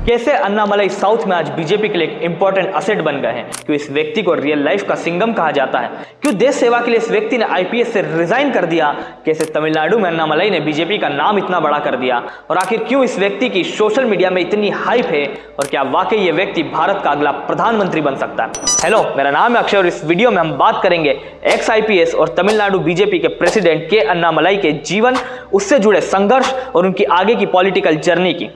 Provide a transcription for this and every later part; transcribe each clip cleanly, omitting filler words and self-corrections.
कैसे अन्नामलाई साउथ में आज बीजेपी के लिए एक इंपॉर्टेंट असेट बन गए हैं, क्यों इस व्यक्ति को रियल लाइफ का सिंघम कहा जाता है, क्यों देश सेवा के लिए इस व्यक्ति ने आईपीएस से रिजाइन कर दिया, कैसे तमिलनाडु में अन्नामलाई ने बीजेपी का नाम इतना बड़ा कर दिया, और आखिर क्यों इस व्यक्ति की सोशल मीडिया में इतनी हाइप है, और क्या वाकई ये व्यक्ति भारत का अगला प्रधानमंत्री बन सकता है। हेलो, मेरा नाम है अक्षय और इस वीडियो में हम बात करेंगे एक्स आईपीएस और तमिलनाडु बीजेपी के प्रेसिडेंट के अन्नामलाई के जीवन, उससे जुड़े संघर्ष और उनकी आगे की पॉलिटिकल जर्नी की।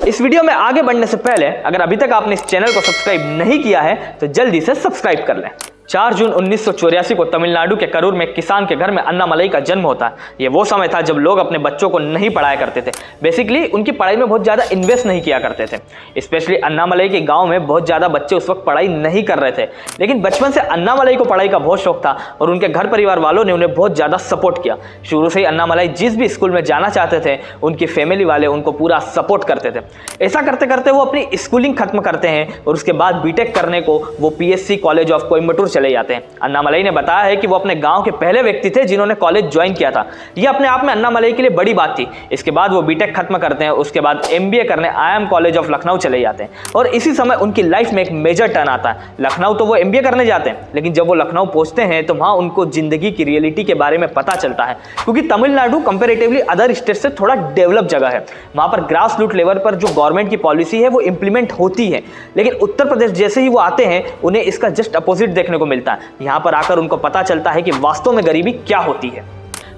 इस वीडियो में आगे बढ़ने से पहले अगर अभी तक आपने इस चैनल को सब्सक्राइब नहीं किया है तो जल्दी से सब्सक्राइब कर लें। 4 जून 1984 को तमिलनाडु के करूर में एक किसान के घर में अन्नामलाई का जन्म होता है। ये वो समय था जब लोग अपने बच्चों को नहीं पढ़ाया करते थे, बेसिकली उनकी पढ़ाई में बहुत ज़्यादा इन्वेस्ट नहीं किया करते थे। स्पेशली अन्नामलाई के गांव में बहुत ज़्यादा बच्चे उस वक्त पढ़ाई नहीं कर रहे थे, लेकिन बचपन से अन्नामलाई को पढ़ाई का बहुत शौक था और उनके घर परिवार वालों ने उन्हें बहुत ज़्यादा सपोर्ट किया। शुरू से ही अन्नामलाई जिस भी स्कूल में जाना चाहते थे उनकी फैमिली वाले उनको पूरा सपोर्ट करते थे। ऐसा करते करते वो अपनी स्कूलिंग खत्म करते हैं और उसके बाद बीटेक करने को वो पीएससी कॉलेज ऑफ कोयम्बटूर चले जाते हैं। अन्नामलाई ने बताया है कि वो अपने गांव के पहले व्यक्ति थे जिन्होंने कॉलेज ज्वाइन किया था। यह अपने आप में अन्नामलाई के लिए बड़ी बात थी। इसके बाद वो बीटेक खत्म करते हैं, उसके बाद एमबीए करने आईएम कॉलेज ऑफ लखनऊ चले जाते हैं और इसी समय उनकी लाइफ में एक मेजर टर्न आता है। लखनऊ तो वो एमबीए करने जाते हैं, लेकिन जब वो लखनऊ पहुंचते हैं तो वहां उनको जिंदगी की रियलिटी के बारे में पता चलता है, क्योंकि तमिलनाडु कंपेरेटिवली अदर स्टेट से थोड़ा डेवलप जगह है। वहां पर ग्रास रूट लेवल पर जो गवर्नमेंट की पॉलिसी है वो इंप्लीमेंट होती है, लेकिन उत्तर प्रदेश जैसे ही वो आते हैं उन्हें इसका जस्ट अपोजिट देखने को मिलता है। यहाँ पर आकर उनको पता चलता है कि वास्तव में गरीबी क्या होती है।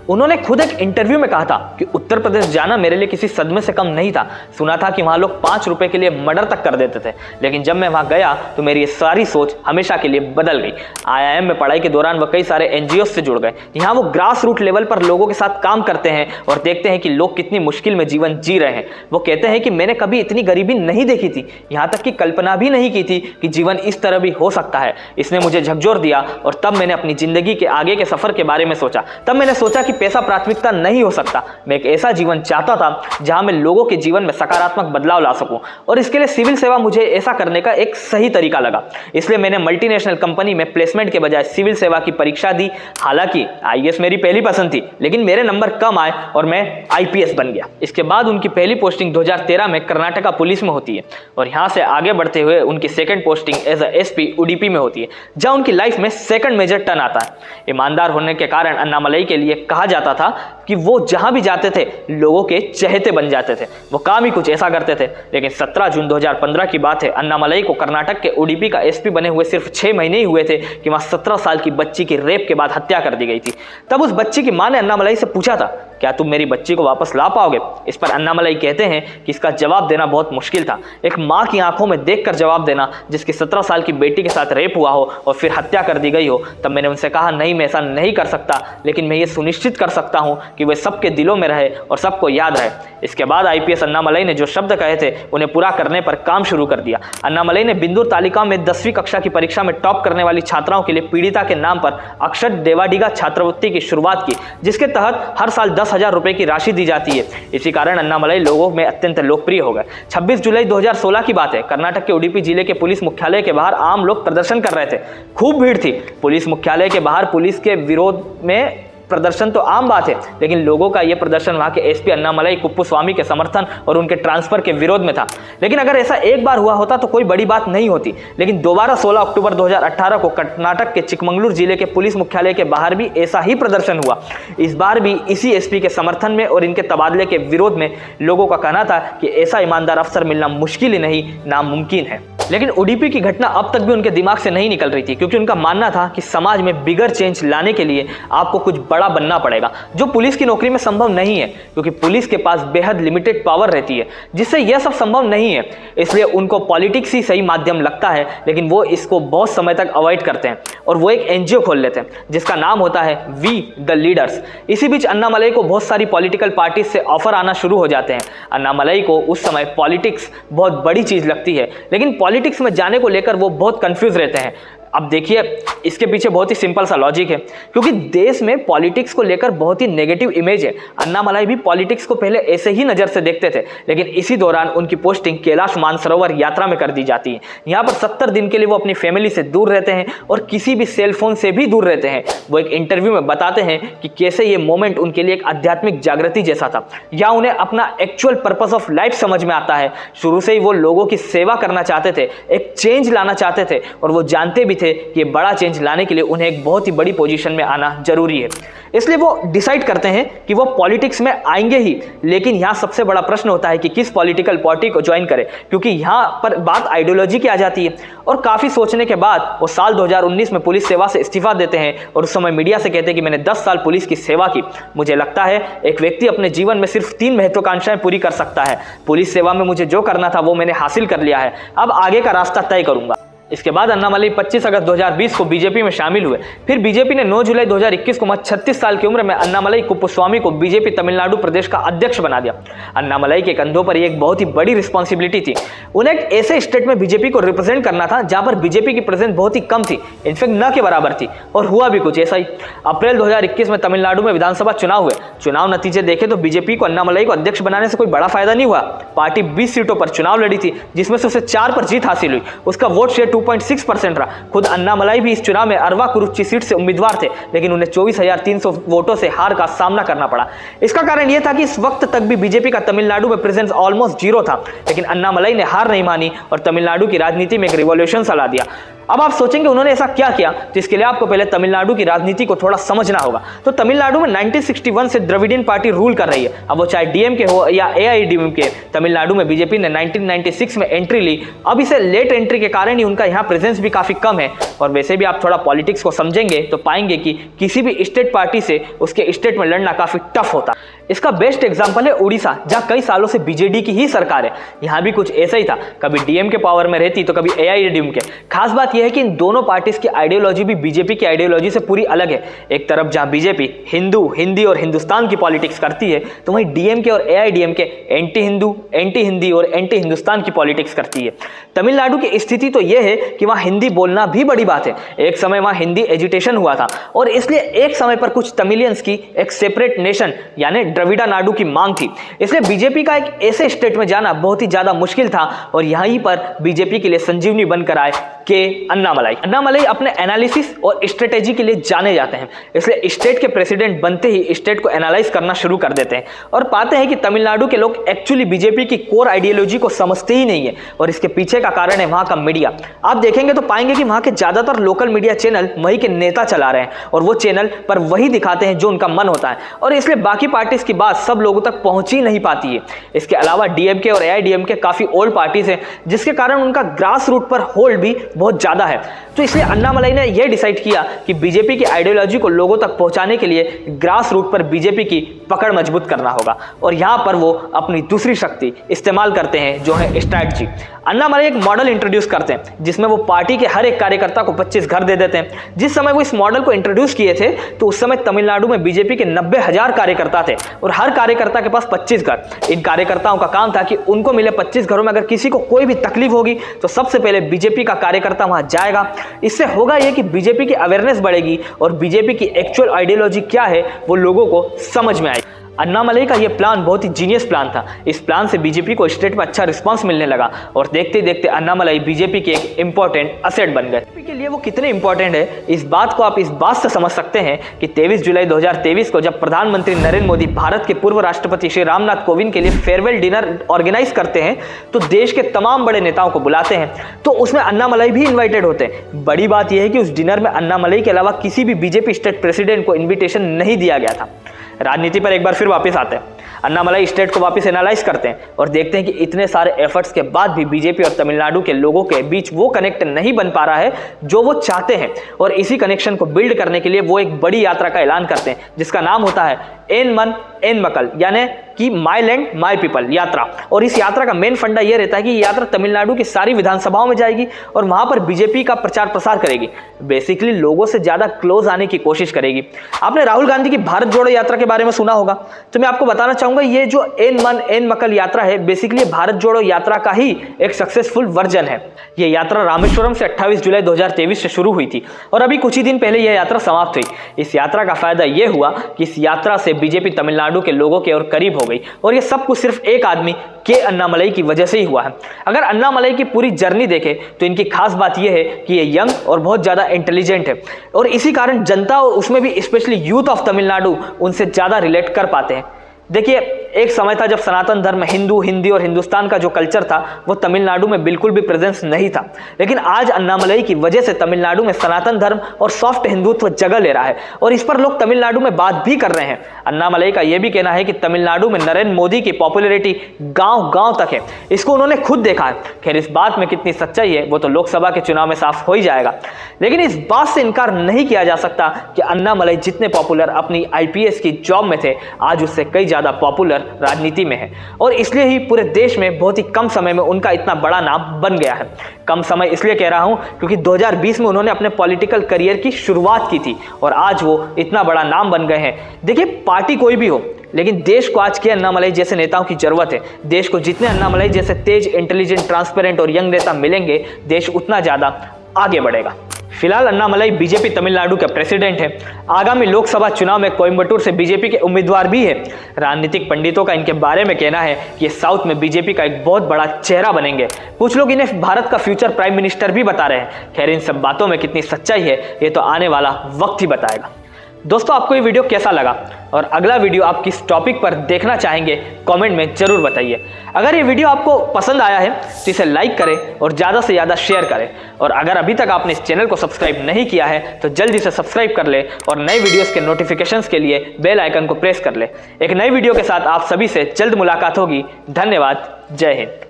उन्होंने खुद एक इंटरव्यू में कहा था कि उत्तर प्रदेश जाना मेरे लिए किसी सदमे से कम नहीं था। सुना था कि वहाँ लोग 5 रुपए के लिए मर्डर तक कर देते थे, लेकिन जब मैं वहाँ गया तो मेरी ये सारी सोच हमेशा के लिए बदल गई। आईआईएम में पढ़ाई के दौरान वो कई सारे एनजीओ से जुड़ गए। यहाँ वो ग्रास रूट लेवल पर लोगों के साथ काम करते हैं और देखते हैं कि लोग कितनी मुश्किल में जीवन जी रहे हैं। वो कहते हैं कि मैंने कभी इतनी गरीबी नहीं देखी थी, यहाँ तक कि कल्पना भी नहीं की थी कि जीवन इस तरह भी हो सकता है। इसने मुझे झकझोर दिया और तब मैंने अपनी जिंदगी के आगे के सफर के बारे में सोचा। तब मैंने सोचा कि पैसा प्राथमिकता नहीं हो सकता। मैं एक ऐसा जीवन चाहता था जहां मैं लोगों के जीवन में सकारात्मक बदलाव ला सकूं, और इसके लिए सिविल सेवा मुझे ऐसा करने का एक सही तरीका लगा। इसलिए मैंने मल्टीनेशनल कंपनी में प्लेसमेंट के बजाय सिविल सेवा की परीक्षा दी। हालांकि आईएएस मेरी पहली पसंद थी, लेकिन मेरे नंबर कम आए और मैं आईपीएस बन गया। इसके बाद उनकी पहली पोस्टिंग 2013 में कर्नाटका पुलिस में होती है और यहां से आगे बढ़ते हुए उनकी second posting as SP Udupi में होती है, जहां उनकी लाइफ में सेकंड मेजर टर्न आता है। ईमानदार होने के कारण अन्नामलाई के लिए कहा जाता था कि वो जहां भी जाते थे लोगों के चहेते बन जाते थे। वो काम ही कुछ ऐसा करते थे। लेकिन 17 जून 2015 की बात है, अन्नामलाई को कर्नाटक के उडुपी का एसपी बने हुए सिर्फ 6 महीने ही हुए थे कि वहां 17 साल की बच्ची की रेप के बाद हत्या कर दी गई थी। तब उस बच्ची की मां ने अन्नामलाई से पूछा था, क्या तुम मेरी बच्ची को वापस ला पाओगे? इस पर अन्नामलाई कहते हैं कि इसका जवाब देना बहुत मुश्किल था। एक मां की आंखों में देखकर जवाब देना, जिसकी 17 साल की बेटी के साथ रेप हुआ हो और फिर हत्या कर दी गई हो। तब मैंने उनसे कहा, नहीं, मैं ऐसा नहीं कर सकता, लेकिन मैं ये सुनिश्चित कर सकता हूं कि वे सबके दिलों में रहे और सबको याद रहे। इसके बाद आईपीएस अन्नामलाई ने जो शब्द कहे थे उन्हें पूरा करने पर काम शुरू कर दिया। अन्नामलाई ने बिंदु तालिका में 10वीं कक्षा की परीक्षा में टॉप करने वाली छात्राओं के लिए पीड़िता के नाम पर अक्षर देवाडिगा छात्रवृत्ति की शुरुआत की, जिसके तहत हर साल 10,000 रुपए की राशि दी जाती है। इसी कारण अन्नामलाई लोगों में अत्यंत लोकप्रिय हो गए। 26 जुलाई 2016 की बात है, कर्नाटक के उडुपी जिले के पुलिस मुख्यालय के बाहर आम लोग प्रदर्शन कर रहे थे। खूब भीड़ थी। पुलिस मुख्यालय के बाहर पुलिस के विरोध में प्रदर्शन तो आम बात है, लेकिन लोगों का यह प्रदर्शन वहां के एसपी अन्नामलाई कुप्पुस्वामी के समर्थन और उनके ट्रांसफर के विरोध में था। लेकिन अगर ऐसा एक बार हुआ होता तो कोई बड़ी बात नहीं होती, लेकिन दोबारा 16 अक्टूबर 2018 को कर्नाटक के चिकमंगलुरु जिले के पुलिस मुख्यालय के बाहर भी ऐसा ही प्रदर्शन हुआ। इस बार भी इसी एसपी के समर्थन में और इनके तबादले के विरोध में लोगों का कहना था कि ऐसा ईमानदार अफसर मिलना मुश्किल ही नहीं, नामुमकिन है। लेकिन उडुपी की घटना अब तक भी उनके दिमाग से नहीं निकल रही थी, क्योंकि उनका मानना था कि समाज में बिगर चेंज लाने के लिए आपको कुछ बड़ा बनना पड़ेगा, जो पुलिस की नौकरी में संभव नहीं है, क्योंकि पुलिस के पास बेहद लिमिटेड पावर रहती है, जिससे यह सब संभव नहीं है। इसलिए उनको पॉलिटिक्स ही सही माध्यम लगता है, लेकिन वो इसको बहुत समय तक अवॉइड करते हैं और वो एक एनजीओ खोल लेते हैं जिसका नाम होता है वी द लीडर्स। इसी बीच अन्नामलाई को बहुत सारी पॉलिटिकल पार्टी से ऑफर आना शुरू हो जाते हैं। अन्नामलाई को उस समय पॉलिटिक्स बहुत बड़ी चीज लगती है, लेकिन पॉलिटिक्स में जाने को लेकर वो बहुत कंफ्यूज रहते हैं। अब देखिए, इसके पीछे बहुत ही सिंपल सा लॉजिक है, क्योंकि देश में पॉलिटिक्स को लेकर बहुत ही नेगेटिव इमेज है। अन्नामलाई भी पॉलिटिक्स को पहले ऐसे ही नजर से देखते थे, लेकिन इसी दौरान उनकी पोस्टिंग कैलाश मानसरोवर यात्रा में कर दी जाती है। यहाँ पर 70 दिन के लिए वो अपनी फैमिली से दूर रहते हैं और किसी भी सेल फोन से भी दूर रहते हैं। वो एक इंटरव्यू में बताते हैं कि कैसे ये मोमेंट उनके लिए एक आध्यात्मिक जागृति जैसा था, या उन्हें अपना एक्चुअल पर्पस ऑफ लाइफ समझ में आता है। शुरू से ही वो लोगों की सेवा करना चाहते थे, एक चेंज लाना चाहते थे, और वो जानते भी थे कि ये बड़ा चेंज लाने के लिए उन्हें एक बहुत ही बड़ी पोजीशन में आना जरूरी है। इसलिए वो डिसाइड करते हैं कि वो पॉलिटिक्स में आएंगे ही। लेकिन यहाँ सबसे बड़ा प्रश्न होता है कि किस पॉलिटिकल पार्टी को ज्वाइन करें, क्योंकि यहाँ पर बात आइडियोलॉजी की आ जाती है। और काफी सोचने के बाद वो साल 2019 में पुलिस सेवा से इस्तीफा देते हैं और उस समय मीडिया से कहते हैं कि मैंने 10 साल पुलिस की सेवा की। मुझे लगता है एक व्यक्ति अपने जीवन में सिर्फ 3 महत्वाकांक्षाएं पूरी कर सकता है। पुलिस सेवा में मुझे जो करना था वो मैंने हासिल कर लिया है, अब आगे का रास्ता तय करूंगा। इसके बाद अन्नामलाई 25 अगस्त 2020 को बीजेपी में शामिल हुए। फिर बीजेपी ने 9 जुलाई 2021 को 36 साल की उम्र में अन्नामलाई कुप्पुस्वामी को बीजेपी तमिलनाडु प्रदेश का अध्यक्ष बना दिया। अन्नामलाई के कंधों पर एक बहुत ही बड़ी रिस्पॉन्सिबिलिटी थी। उन्हें एक ऐसे स्टेट में बीजेपी को रिप्रेजेंट करना था जहां पर बीजेपी की प्रेजेंस बहुत ही कम थी, इनफैक्ट न के बराबर थी, और हुआ भी कुछ ऐसा ही। अप्रैल 2021 में तमिलनाडु में विधानसभा चुनाव हुए। चुनाव नतीजे देखे तो बीजेपी को अन्नामलाई को अध्यक्ष बनाने से कोई बड़ा फायदा नहीं हुआ। पार्टी 20 सीटों पर चुनाव लड़ी थी, जिसमें से उसे 4 पर जीत हासिल हुई। उसका वोट शेयर 2.6% रहा। खुद अन्नामलाई भी इस चुनाव में अरवा-कुरुच्ची सीट से उम्मीदवार थे, लेकिन उन्हें 24,300 वोटों से हार का सामना करना पड़ा। इसका कारण यह था कि इस वक्त तक भी बीजेपी का तमिलनाडु में प्रेजेंस ऑलमोस्ट जीरो था, लेकिन अन्नामलाई ने हार नहीं मानी और तमिलनाडु की राजनीति में एक रिवॉल्यूशन ला दिया। अब आप सोचेंगे उन्होंने ऐसा क्या किया, जिसके लिए आपको पहले तमिलनाडु की राजनीति को थोड़ा समझना होगा। तो तमिलनाडु में 1961 से द्रविडियन पार्टी रूल कर रही है। अब वो चाहे डीएमके हो या एआईडीएमके, तमिलनाडु में बीजेपी ने 1996 में एंट्री ली। अब इसे लेट एंट्री के कारण ही उनका यहाँ प्रेजेंस भी काफी कम है। और वैसे भी आप थोड़ा पॉलिटिक्स को समझेंगे तो पाएंगे कि किसी भी स्टेट पार्टी से उसके स्टेट में लड़ना काफी टफ होता। इसका बेस्ट एग्जांपल है उड़ीसा, जहां कई सालों से बीजेडी की ही सरकार है। यहां भी कुछ ऐसा ही था, कभी डीएमके पावर में रहती तो कभी एआईडीएमके। खास बात यह है कि इन दोनों पार्टीज की आइडियोलॉजी भी बीजेपी की आइडियोलॉजी से पूरी अलग है। एक तरफ जहां बीजेपी हिंदू, हिंदी और हिंदुस्तान की पॉलिटिक्स करती है, तो वहीं डीएमके और AIADMK anti Hindu, anti Hindi और एंटी हिंदुस्तान की पॉलिटिक्स करती है। तमिलनाडु की स्थिति तो यह है कि वहां हिंदी बोलना भी बड़ी बात है। एक समय वहां हिंदी एजुटेशन हुआ था और इसलिए एक समय पर कुछ तमिलियंस की एक सेपरेट नेशन यानी द्रविड़ा नाडु की मांग थी। इसलिए बीजेपी का एक ऐसे स्टेट में जाना बहुत ही ज्यादा मुश्किल था और यहीं पर बीजेपी के लिए संजीवनी बनकर आए के अन्नामलाई। अन्नामलाई अपने एनालिसिस और स्ट्रेटेजी के लिए जाने जाते हैं, इसलिए स्टेट के प्रेसिडेंट बनते ही स्टेट को एनालाइज करना शुरू कर देते हैं और पाते हैं कि तमिलनाडु के लोग एक्चुअली बीजेपी की कोर आइडियोलॉजी को समझते ही नहीं है। और इसके पीछे का कारण है वहां का मीडिया। आप देखेंगे तो पाएंगे कि वहां के ज्यादातर लोकल मीडिया चैनल वही के नेता चला रहे हैं और वो चैनल पर वही दिखाते हैं जो उनका मन होता है, और इसलिए बाकी पार्टीज की बात सब लोगों तक पहुंच ही नहीं पाती है। इसके अलावा डीएमके और एआईडीएमके काफी ओल्ड पार्टीज हैं, जिसके कारण उनका ग्रास रूट पर होल्ड भी बहुत ज्यादा है। तो इसलिए अन्नामलाई ने यह डिसाइड किया कि बीजेपी की आइडियोलॉजी को लोगों तक पहुंचाने के लिए ग्रास रूट पर बीजेपी की पकड़ मजबूत करना होगा, और यहां पर वो अपनी दूसरी शक्ति इस्तेमाल करते हैं जो है स्ट्रैटेजी। अन्नामलाई एक मॉडल इंट्रोड्यूस करते हैं जिसमें वो पार्टी के हर एक कार्यकर्ता को 25 घर दे देते हैं। जिस समय वो इस मॉडल को इंट्रोड्यूस किए थे तो उस समय तमिलनाडु में बीजेपी के 90,000 कार्यकर्ता थे और हर कार्यकर्ता के पास 25 घर। इन कार्यकर्ताओं का काम था कि उनको मिले 25 घरों में अगर किसी को कोई भी तकलीफ होगी तो सबसे पहले बीजेपी का कार्यकर्ता वहां जाएगा। इससे होगा यह कि बीजेपी की अवेयरनेस बढ़ेगी और बीजेपी की एक्चुअल आइडियोलॉजी क्या है वो लोगों को समझ में आएगी। अन्नामलाई का यह प्लान बहुत ही जीनियस प्लान था। इस प्लान से बीजेपी को स्टेट में अच्छा रिस्पांस मिलने लगा और देखते देखते अन्नामलाई बीजेपी के एक इंपॉर्टेंट असेट बन गए। बीजेपी के लिए वो कितने इंपॉर्टेंट है इस बात को आप इस बात से समझ सकते हैं कि 23 जुलाई 2023 को जब प्रधानमंत्री नरेंद्र मोदी भारत के पूर्व राष्ट्रपति श्री रामनाथ कोविंद के लिए फेयरवेल डिनर ऑर्गेनाइज करते हैं तो देश के तमाम बड़े नेताओं को बुलाते हैं, तो उसमें अन्नामलाई भी इन्वाइटेड होते हैं। बड़ी बात यह है कि उस डिनर में अन्नामलाई के अलावा किसी भी बीजेपी स्टेट प्रेसिडेंट को इन्विटेशन नहीं दिया गया था। राजनीति पर एक बार फिर वापस आते हैं। अन्नामलाई स्टेट को वापस एनालाइज करते हैं और देखते हैं कि इतने सारे एफर्ट्स के बाद भी बीजेपी और तमिलनाडु के लोगों के बीच वो कनेक्ट नहीं बन पा रहा है जो वो चाहते हैं, और इसी कनेक्शन को बिल्ड करने के लिए वो एक बड़ी यात्रा का ऐलान करते हैं जिसका नाम होता है एन मन एन मकल, यानी कि माई लैंड माई पीपल यात्रा। और इस यात्रा का मेन फंडा यह रहता है कि यात्रा तमिलनाडु की सारी विधानसभाओं में जाएगी और वहां पर बीजेपी का प्रचार प्रसार करेगी, बेसिकली लोगों से ज्यादा क्लोज आने की कोशिश करेगी। आपने राहुल गांधी की भारत जोड़ो यात्रा के बारे में सुना होगा, तो मैं आपको बताना चाहूंगा ये जो एन मन एन मकल यात्रा है, बेसिकली भारत जोड़ो यात्रा का ही एक सक्सेसफुल वर्जन है। यह यात्रा रामेश्वरम से 28 जुलाई 2023 से शुरू हुई थी और अभी कुछ ही दिन पहले यह यात्रा समाप्त हुई। इस यात्रा का फायदा यह हुआ कि इस यात्रा से बीजेपी तमिलनाडु के लोगों के और करीब हो गई और यह सब कुछ सिर्फ एक आदमी के अन्नामलई की वजह से ही हुआ है। अगर अन्नामलई की पूरी जर्नी देखें तो इनकी खास बात यह है कि ये यंग और बहुत ज्यादा इंटेलिजेंट है और इसी कारण जनता और उसमें भी स्पेशली यूथ ऑफ तमिलनाडु उनसे ज्यादा रिलेट कर पाते हैं। देखिए, एक समय था जब सनातन धर्म, हिंदू, हिंदी और हिंदुस्तान का जो कल्चर था वो तमिलनाडु में बिल्कुल भी प्रेजेंस नहीं था, लेकिन आज अन्नामलई की वजह से तमिलनाडु में सनातन धर्म और सॉफ्ट हिंदुत्व जगह ले रहा है और इस पर लोग तमिलनाडु में बात भी कर रहे हैं। अन्नामलई का यह भी कहना है कि तमिलनाडु में नरेंद्र मोदी की पॉपुलैरिटी गांव गांव तक है, इसको उन्होंने खुद देखा है। खैर, इस बात में कितनी सच्चाई है वो तो लोकसभा के चुनाव में साफ हो ही जाएगा, लेकिन इस बात से इनकार नहीं किया जा सकता कि अन्नामलई जितने पॉपुलर अपनी IPS की जॉब में थे, आज उससे कई ज्यादा पॉपुलर राजनीति में है और इसलिए ही पूरे देश में बहुत ही कम समय में उनका इतना बड़ा नाम बन गया है। कम समय इसलिए कह रहा हूं क्योंकि 2020 में उन्होंने अपने पॉलिटिकल करियर की शुरुआत की थी और आज वो इतना बड़ा नाम बन गए हैं। देखिए, पार्टी कोई भी हो, लेकिन देश को आज के अन्नामलई जैसे नेताओं की जरूरत है। देश को जितने अन्नामलई जैसे तेज, इंटेलिजेंट, ट्रांसपेरेंट और यंग नेता मिलेंगे, देश उतना ज्यादा आगे बढ़ेगा। फिलहाल अन्नामलई बीजेपी तमिलनाडु के प्रेसिडेंट है। आगामी लोकसभा चुनाव में कोयम्बटूर से बीजेपी के उम्मीदवार भी है। राजनीतिक पंडितों का इनके बारे में कहना है कि साउथ में बीजेपी का एक बहुत बड़ा चेहरा बनेंगे। कुछ लोग इन्हें भारत का फ्यूचर प्राइम मिनिस्टर भी बता रहे हैं। खैर, इन सब बातों में कितनी सच्चाई है ये तो आने वाला वक्त ही बताएगा। दोस्तों, आपको ये वीडियो कैसा लगा और अगला वीडियो आप किस टॉपिक पर देखना चाहेंगे कमेंट में जरूर बताइए। अगर ये वीडियो आपको पसंद आया है तो इसे लाइक करें और ज़्यादा से ज़्यादा शेयर करें और अगर अभी तक आपने इस चैनल को सब्सक्राइब नहीं किया है तो जल्दी से सब्सक्राइब कर ले और नए वीडियोस के नोटिफिकेशंस के लिए बेल आइकन को प्रेस कर ले। एक नई वीडियो के साथ आप सभी से जल्द मुलाकात होगी। धन्यवाद। जय हिंद।